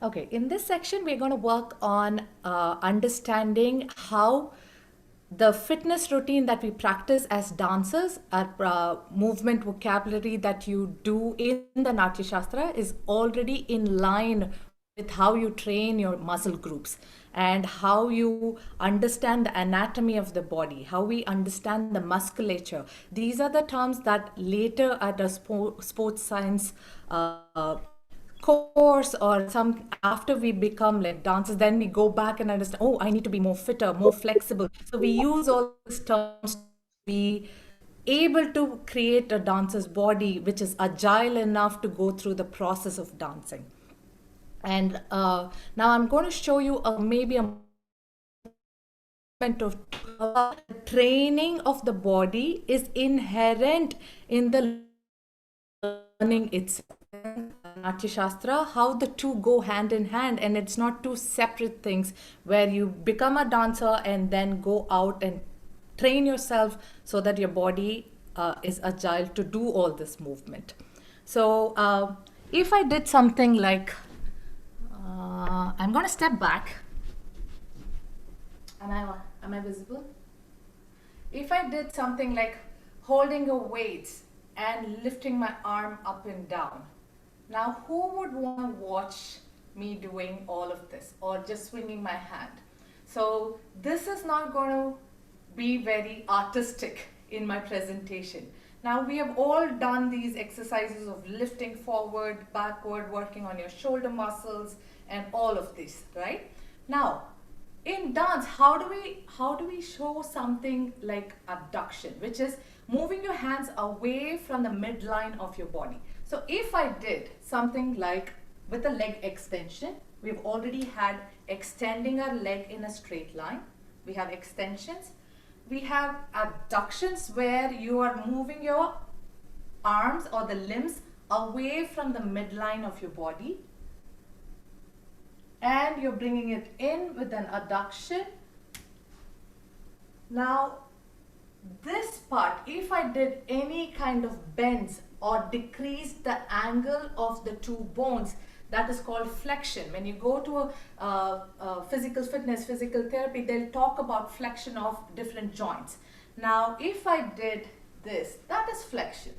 Okay, in this section, we're going to work on understanding how the fitness routine that we practice as dancers, our movement vocabulary that you do in the Natyashastra is already in line with how you train your muscle groups and how you understand the anatomy of the body, how we understand the musculature. These are the terms that later at a sports science course or some after we become like dancers, then we go back and understand, oh, I need to be more fitter, more flexible. So we use all these terms to be able to create a dancer's body which is agile enough to go through the process of dancing. And now I'm going to show you maybe a of training of the body is inherent in the learning itself. Natyashastra, how the two go hand in hand, and it's not two separate things where you become a dancer and then go out and train yourself so that your body is agile to do all this movement. So if I did something like, I'm going to step back. Am I visible? If I did something like holding a weight and lifting my arm up and down, now who would want to watch me doing all of this or just swinging my hand? So this is not going to be very artistic in my presentation. Now we have all done these exercises of lifting forward, backward, working on your shoulder muscles and all of this, right? Now, in dance, how do we show something like abduction, which is moving your hands away from the midline of your body? So if I did something like with a leg extension, we've already had extending our leg in a straight line. We have extensions. We have abductions where you are moving your arms or the limbs away from the midline of your body. And you're bringing it in with an adduction. Now, this part, if I did any kind of bends or decreased the angle of the two bones, that is called flexion. When you go to a physical fitness, physical therapy, they'll talk about flexion of different joints. Now, if I did this, that is flexion.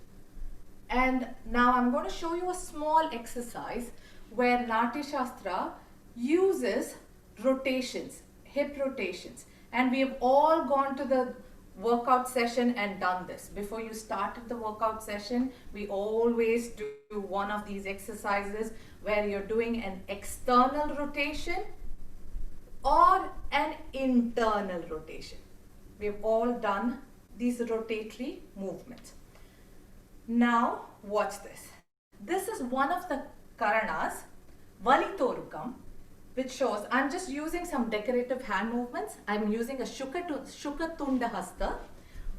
And now I'm going to show you a small exercise where Natyashastra uses rotations, hip rotations. And we have all gone to the workout session and done this. Before you started the workout session, we always do one of these exercises where you're doing an external rotation or an internal rotation. We've all done these rotatory movements. Now, watch this. This is one of the karanas, Valitorukam, which shows, I'm just using some decorative hand movements. I'm using a Shukatunda Hasta,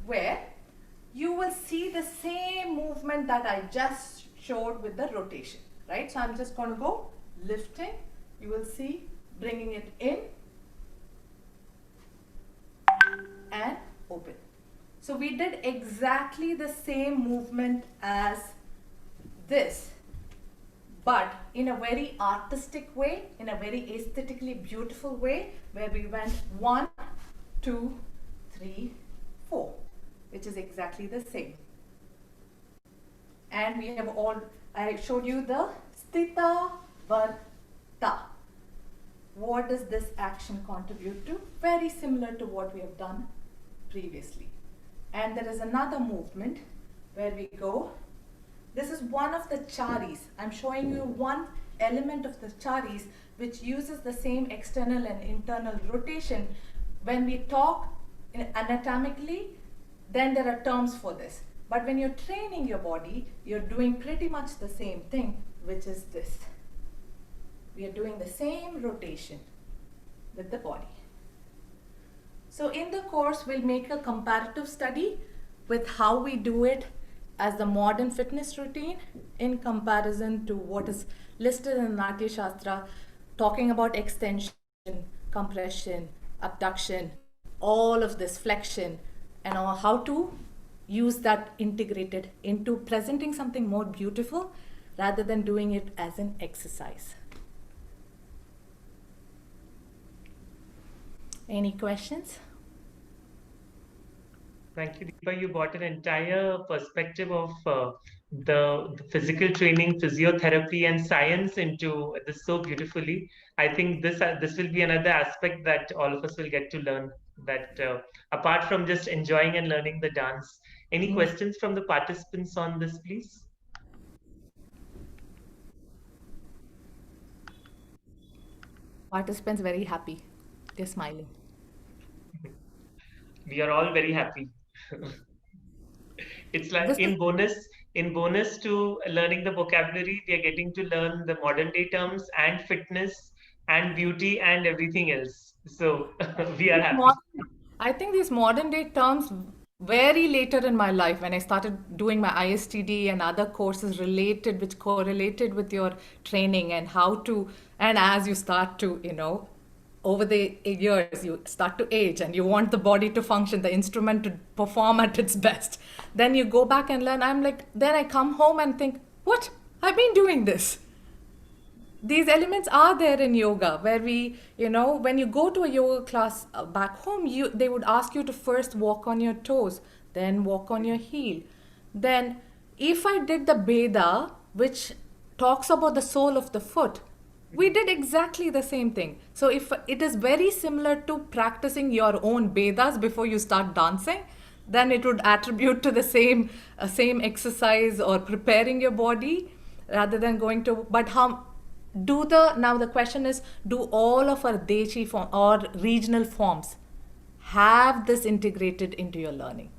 where you will see the same movement that I just showed with the rotation, right? So I'm just going to go lifting. You will see bringing it in and open. So we did exactly the same movement as this, but in a very artistic way, in a very aesthetically beautiful way, where we went 1, 2, 3, 4, which is exactly the same. And we have all, I showed you the Sthita Varta. What does this action contribute to? Very similar to what we have done previously. And there is another movement where we go. This is one of the charis. I'm showing you one element of the charis which uses the same external and internal rotation. When we talk anatomically, then there are terms for this. But when you're training your body, you're doing pretty much the same thing, which is this. We are doing the same rotation with the body. So in the course, we'll make a comparative study with how we do it as the modern fitness routine in comparison to what is listed in Natyashastra, talking about extension, compression, abduction, all of this flexion, and how to use that integrated into presenting something more beautiful rather than doing it as an exercise. Any questions? Thank you, Deepa. You brought an entire perspective of the physical training, physiotherapy, and science into this so beautifully. I think this will be another aspect that all of us will get to learn. That apart from just enjoying and learning the dance, any Yes. questions from the participants on this, please? Participants very happy. They're smiling. We are all very happy. It's like This is in bonus to learning the vocabulary, we are getting to learn the modern day terms and fitness and beauty and everything else. So we are these happy. modern, I think these modern day terms very later in my life when I started doing my ISTD and other courses related, which correlated with your training and how to, and as you start to, over the years, you start to age and you want the body to function, the instrument to perform at its best. Then you go back and learn. I'm like, then I come home and think, what? I've been doing this. These elements are there in yoga where we, when you go to a yoga class back home, they would ask you to first walk on your toes, then walk on your heel. Then if I did the beda, which talks about the sole of the foot, we did exactly the same thing. So if it is very similar to practicing your own bedas before you start dancing, then it would attribute to the same exercise or preparing your body rather than going to. But how now the question is, do all of our dechi form or regional forms have this integrated into your learning?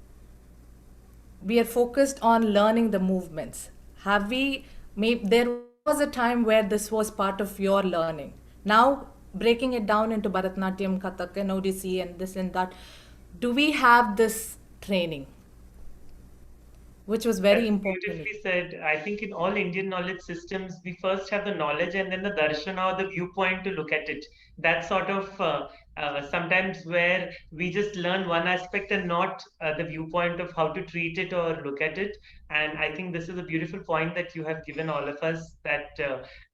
We are focused on learning the movements. Have we, maybe there was a time where this was part of your learning. Now breaking it down into Bharatanatyam, Kathak and Odissi and this and that, do we have this training, which was very That's important? beautifully said. I think in all Indian knowledge systems, we first have the knowledge and then the darshana or the viewpoint to look at it. That's sort of sometimes where we just learn one aspect and not the viewpoint of how to treat it or look at it. And I think this is a beautiful point that you have given all of us, that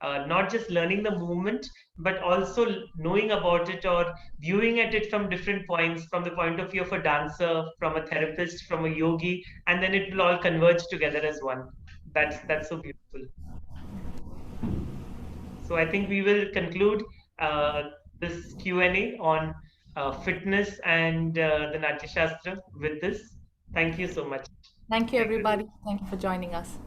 not just learning the movement, but also knowing about it or viewing at it from different points, from the point of view of a dancer, from a therapist, from a yogi, and then it will all converge together as one. That's so beautiful. So I think we will conclude uh, this Q&A on fitness and the Natyashastra with this. Thank you so much. Thank you, Thank you. everybody. Thank you for joining us.